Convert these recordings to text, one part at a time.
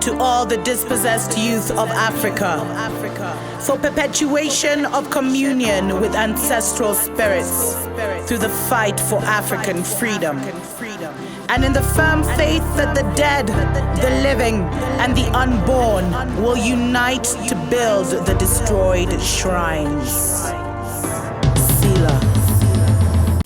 to all the dispossessed youth of Africa, for perpetuation of communion with ancestral spirits through the fight for African freedom, and in the firm faith that the dead, the living, and the unborn will unite to build the destroyed shrines. Selah.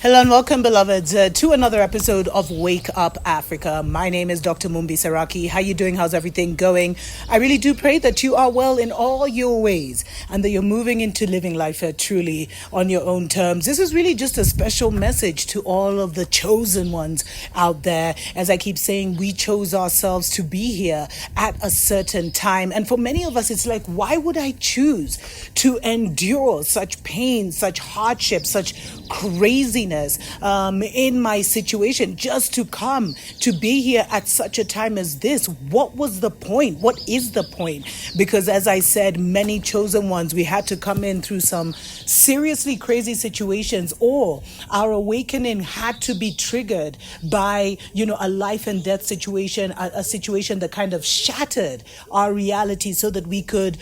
Hello and welcome, beloveds, to another episode of Wake Up Africa. My name is Dr. Mumbi Saraki. How you doing? How's everything going? I really do pray that you are well in all your ways and that you're moving into living life truly on your own terms. This is really just a special message to all of the chosen ones out there. As I keep saying, we chose ourselves to be here at a certain time. And for many of us, it's like, why would I choose to endure such pain, such hardship, such craziness in my situation just to come to be here at such a time as this? What was the point? What is the point? Because as I said, many chosen ones, we had to come in through some seriously crazy situations, or our awakening had to be triggered by, a life and death situation, a situation that kind of shattered our reality so that we could,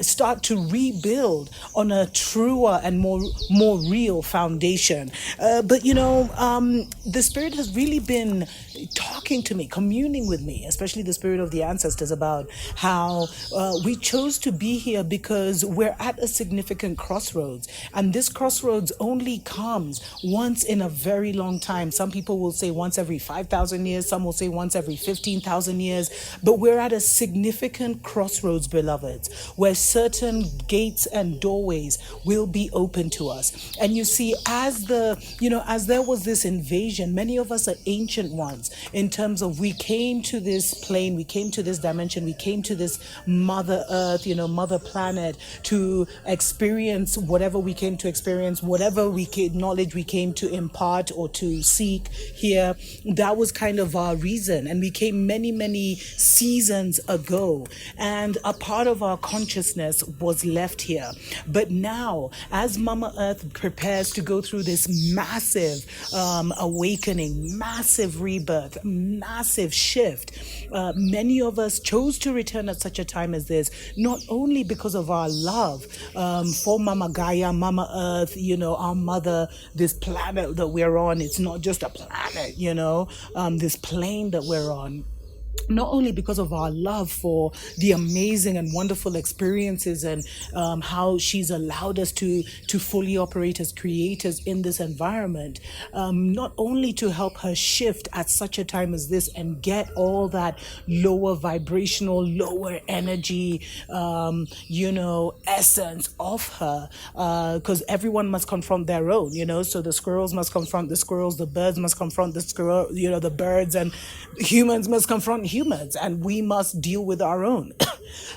start to rebuild on a truer and more real foundation. But the Spirit has really been talking to me, communing with me, especially the Spirit of the ancestors, about how we chose to be here because we're at a significant crossroads. And this crossroads only comes once in a very long time. Some people will say once every 5,000 years. Some will say once every 15,000 years. But we're at a significant crossroads, beloveds, where certain gates and doorways will be open to us. And you see, as there was this invasion, many of us are ancient ones in terms of we came to this plane, we came to this dimension, we came to this Mother Earth, Mother Planet, to experience whatever we came to experience, whatever knowledge we came to impart or to seek here. That was kind of our reason. And we came many, many seasons ago. And a part of our consciousness was left here. But now, as Mama Earth prepares to go through this massive awakening, massive rebirth, massive shift, many of us chose to return at such a time as this, not only because of our love for Mama Gaia, Mama Earth, our mother, this planet that we're on. It's not just a planet, this plane that we're on. Not only because of our love for the amazing and wonderful experiences and how she's allowed us to fully operate as creators in this environment, not only to help her shift at such a time as this and get all that lower vibrational, lower energy, essence of her, because everyone must confront their own, so the squirrels must confront the squirrels, the birds must confront the squirrel, the birds, and humans must confront humans, and we must deal with our own.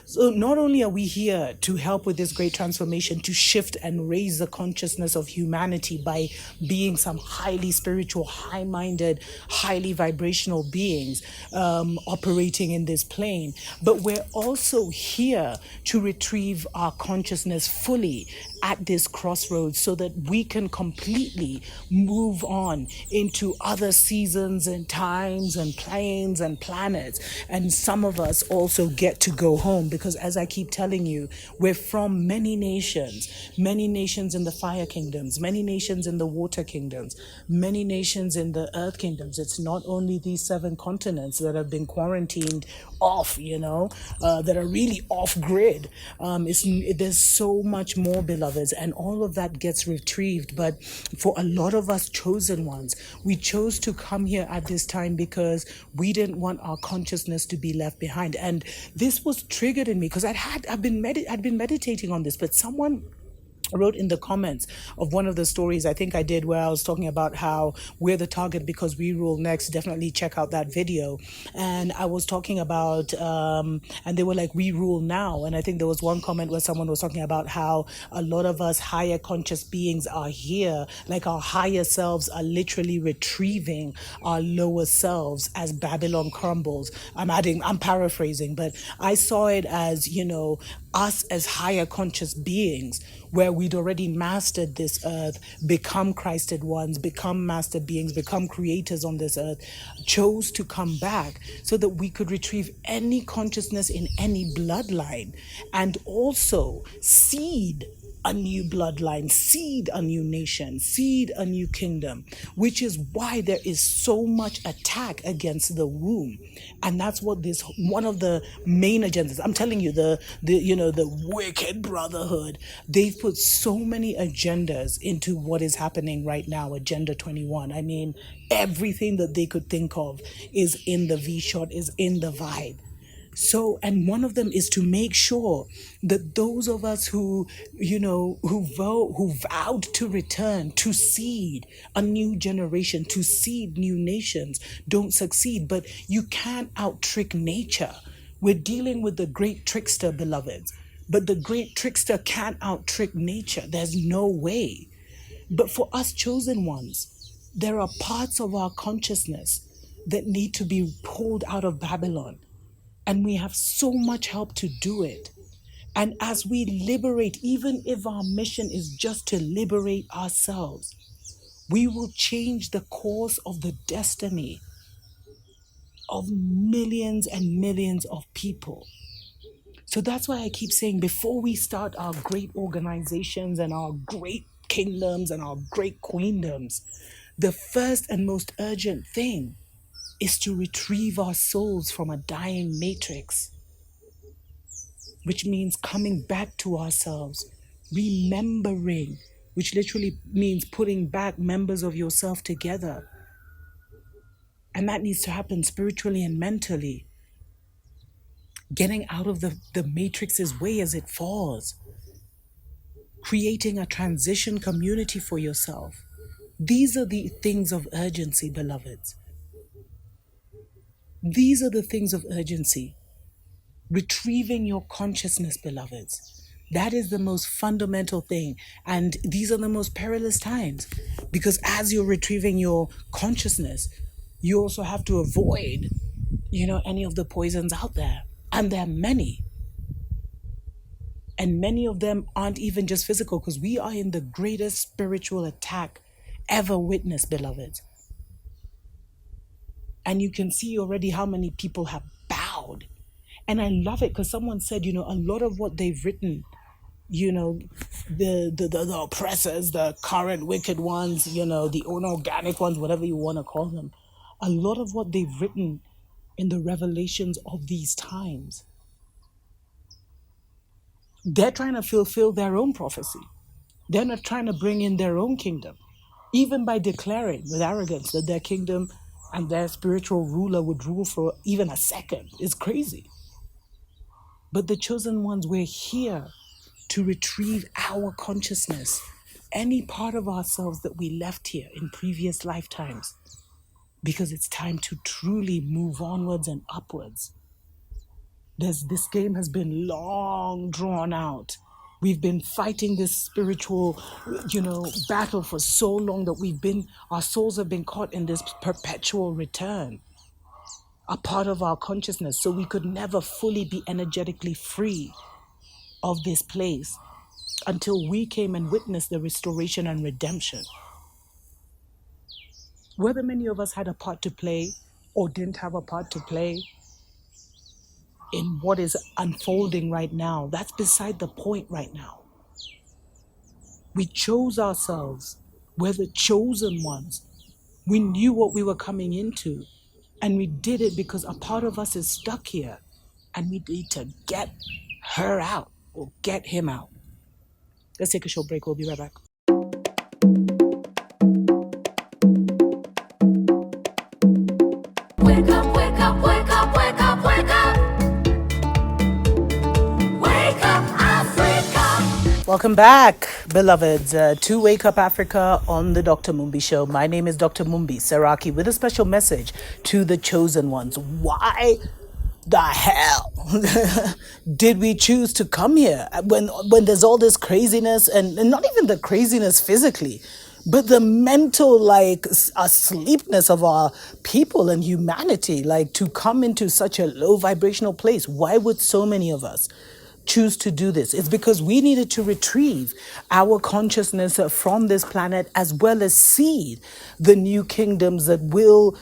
So not only are we here to help with this great transformation, to shift and raise the consciousness of humanity by being some highly spiritual, high-minded, highly vibrational beings operating in this plane, but we're also here to retrieve our consciousness fully at this crossroads so that we can completely move on into other seasons and times and planes and planets. And some of us also get to go home because, as I keep telling you, we're from many nations in the fire kingdoms, many nations in the water kingdoms, many nations in the earth kingdoms. It's not only these 7 continents that have been quarantined off, that are really off grid. There's so much more, beloveds, and all of that gets retrieved. But for a lot of us chosen ones, we chose to come here at this time because we didn't want our consciousness to be left behind. And this was triggered in me because I'd been meditating on this, but someone wrote in the comments of one of the stories I think I did, where I was talking about how we're the target because we rule next. Definitely check out that video. And I was talking about, and they were like, we rule now. And I think there was one comment where someone was talking about how a lot of us higher conscious beings are here, like our higher selves are literally retrieving our lower selves as Babylon crumbles. I'm paraphrasing, but I saw it as, us as higher conscious beings, where we'd already mastered this earth, become Christed ones, become master beings, become creators on this earth, chose to come back so that we could retrieve any consciousness in any bloodline, and also seed a new bloodline, seed a new nation, seed a new kingdom, which is why there is so much attack against the womb. And that's what this, one of the main agendas, I'm telling you, the wicked brotherhood, they've put so many agendas into what is happening right now, Agenda 21. I mean, everything that they could think of is in the V shot, is in the vibe. So, and one of them is to make sure that those of us who vowed to return, to seed a new generation, to seed new nations, don't succeed. But you can't out-trick nature. We're dealing with the great trickster, beloveds. But the great trickster can't out-trick nature. There's no way. But for us chosen ones, there are parts of our consciousness that need to be pulled out of Babylon. And we have so much help to do it. And as we liberate, even if our mission is just to liberate ourselves, we will change the course of the destiny of millions and millions of people. So that's why I keep saying, before we start our great organizations and our great kingdoms and our great queendoms, the first and most urgent thing is to retrieve our souls from a dying matrix, which means coming back to ourselves, remembering, which literally means putting back members of yourself together. And that needs to happen spiritually and mentally. Getting out of the matrix's way as it falls. Creating a transition community for yourself. These are the things of urgency, beloveds. These are the things of urgency. Retrieving your consciousness, beloveds. That is the most fundamental thing. And these are the most perilous times. Because as you're retrieving your consciousness, you also have to avoid, any of the poisons out there. And there are many. And many of them aren't even just physical, because we are in the greatest spiritual attack ever witnessed, beloveds. And you can see already how many people have bowed. And I love it because someone said, a lot of what they've written, the oppressors, the current wicked ones, the inorganic ones, whatever you want to call them, a lot of what they've written in the revelations of these times, they're trying to fulfill their own prophecy. They're not trying to bring in their own kingdom, even by declaring with arrogance that their kingdom and their spiritual ruler would rule for even a second. Is crazy. But the chosen ones, we're here to retrieve our consciousness, any part of ourselves that we left here in previous lifetimes, because it's time to truly move onwards and upwards. This game has been long drawn out. We've been fighting this spiritual, battle for so long that our souls have been caught in this perpetual return, a part of our consciousness, so we could never fully be energetically free of this place until we came and witnessed the restoration and redemption. Whether many of us had a part to play or didn't have a part to play in what is unfolding right now, that's beside the point right now. We chose ourselves. We're the chosen ones. We knew what we were coming into, and we did it because a part of us is stuck here, and we need to get her out or get him out. Let's take a short break. We'll be right back. Wake up, wake up, wake up, wake up, wake up. Wake up, Africa. Welcome back, beloveds, to Wake Up Africa on the Dr. Mumbi Show. My name is Dr. Mumbi Saraki with a special message to the chosen ones. Why the hell did we choose to come here when there's all this craziness and not even the craziness physically, but the mental asleepness of our people and humanity, to come into such a low vibrational place? Why would so many of us choose to do this? It's because we needed to retrieve our consciousness from this planet, as well as seed the new kingdoms that will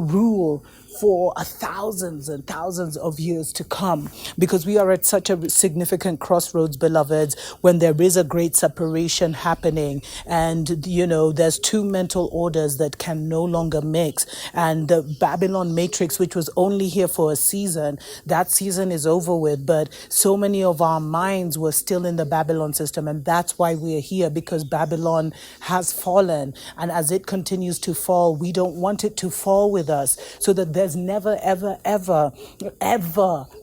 rule for thousands and thousands of years to come, because we are at such a significant crossroads, beloveds, when there is a great separation happening, and there's two mental orders that can no longer mix. And the Babylon matrix, which was only here for a season, that season is over with, but so many of our minds were still in the Babylon system, and that's why we're here, because Babylon has fallen, and as it continues to fall, we don't want it to fall with us, so that there's never ever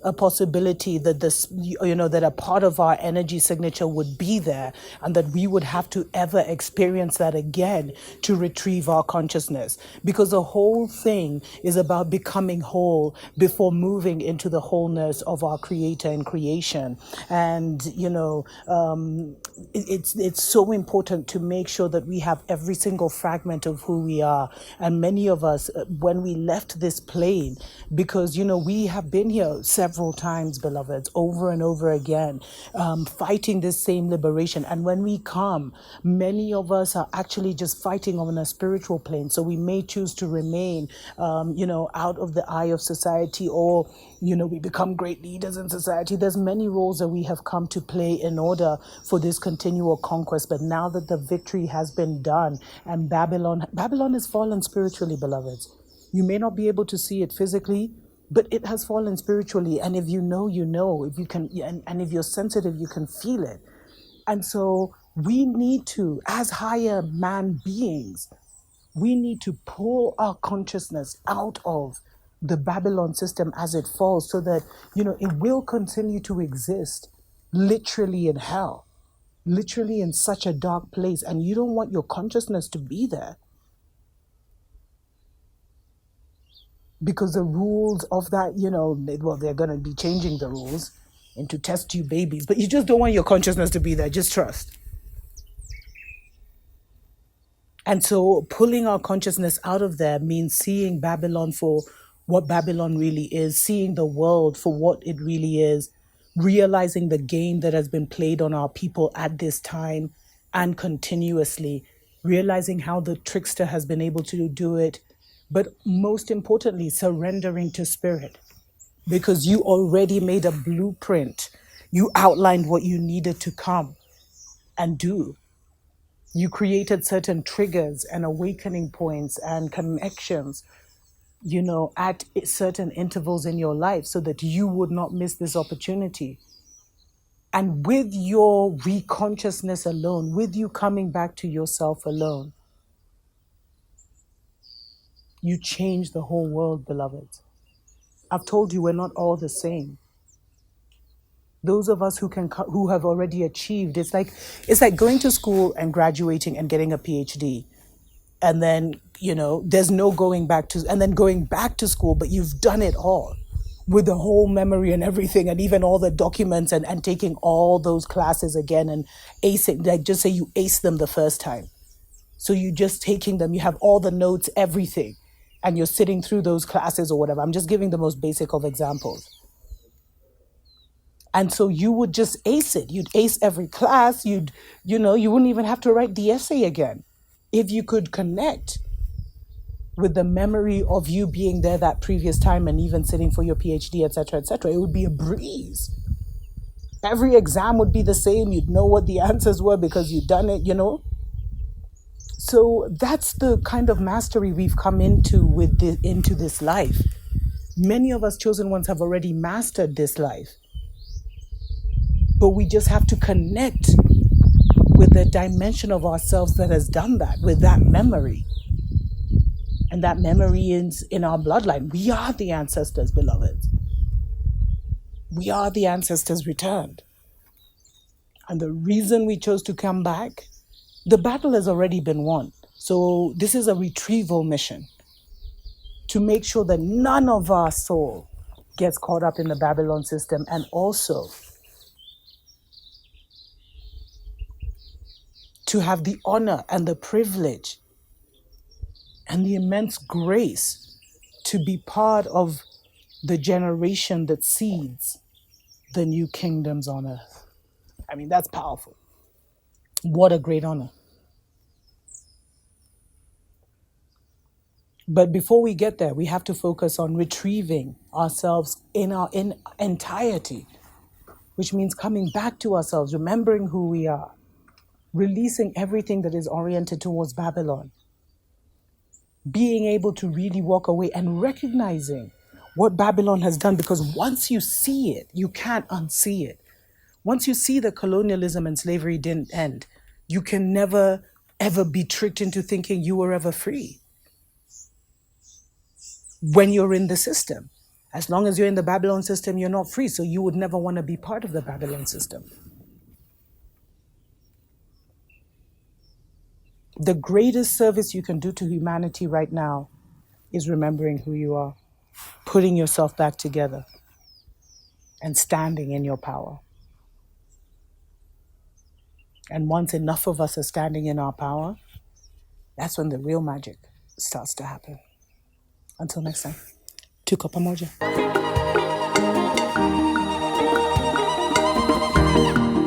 a possibility that that a part of our energy signature would be there, and that we would have to ever experience that again to retrieve our consciousness, because the whole thing is about becoming whole before moving into the wholeness of our creator and creation. And it's so important to make sure that we have every single fragment of who we are. And many of us, when we left this plane, because we have been here several times, beloveds, over and over again, fighting this same liberation. And when we come, many of us are actually just fighting on a spiritual plane. So we may choose to remain out of the eye of society, or we become great leaders in society. There's many roles that we have come to play in order for this continual conquest. But now that the victory has been done, and Babylon has fallen spiritually, beloveds. You may not be able to see it physically, but it has fallen spiritually. And if you know, if you can, and if you're sensitive, you can feel it. And so we need to, as higher man beings, we need to pull our consciousness out of the Babylon system as it falls, so that, it will continue to exist literally in hell, literally in such a dark place. And you don't want your consciousness to be there, because the rules of that, they're going to be changing the rules into test tube babies, but you just don't want your consciousness to be there. Just trust. And so pulling our consciousness out of there means seeing Babylon for what Babylon really is, seeing the world for what it really is, realizing the game that has been played on our people at this time and continuously, realizing how the trickster has been able to do it, but most importantly, surrendering to spirit, because you already made a blueprint. You outlined what you needed to come and do. You created certain triggers and awakening points and connections, at certain intervals in your life, so that you would not miss this opportunity. And with your reconsciousness alone, with you coming back to yourself alone, you change the whole world, beloved. I've told you, we're not all the same. Those of us who have already achieved, it's like going to school and graduating and getting a PhD. And then, there's no going back to school, but you've done it all with the whole memory and everything, and even all the documents, and taking all those classes again and acing, like just say you ace them the first time. So you just taking them, you have all the notes, everything, and you're sitting through those classes or whatever. I'm just giving the most basic of examples. And so you would just ace it. You'd ace every class. You wouldn't even have to write the essay again. If you could connect with the memory of you being there that previous time, and even sitting for your PhD, etc., it would be a breeze. Every exam would be the same. You'd know what the answers were because you'd done it, So that's the kind of mastery we've come into into this life. Many of us chosen ones have already mastered this life. But we just have to connect with the dimension of ourselves that has done that, with that memory. And that memory is in our bloodline. We are the ancestors, beloved. We are the ancestors returned. And the reason we chose to come back, the battle has already been won. So this is a retrieval mission to make sure that none of our soul gets caught up in the Babylon system, and also to have the honor and the privilege and the immense grace to be part of the generation that seeds the new kingdoms on earth. I mean, that's powerful. What a great honor. But before we get there, we have to focus on retrieving ourselves in our in entirety, which means coming back to ourselves, remembering who we are, releasing everything that is oriented towards Babylon, being able to really walk away and recognizing what Babylon has done, because once you see it, you can't unsee it. Once you see that colonialism and slavery didn't end, you can never ever be tricked into thinking you were ever free when you're in the system. As long as you're in the Babylon system, you're not free. So you would never want to be part of the Babylon system. The greatest service you can do to humanity right now is remembering who you are, putting yourself back together, and standing in your power. And once enough of us are standing in our power, that's when the real magic starts to happen. Until next time, tuko pamoja.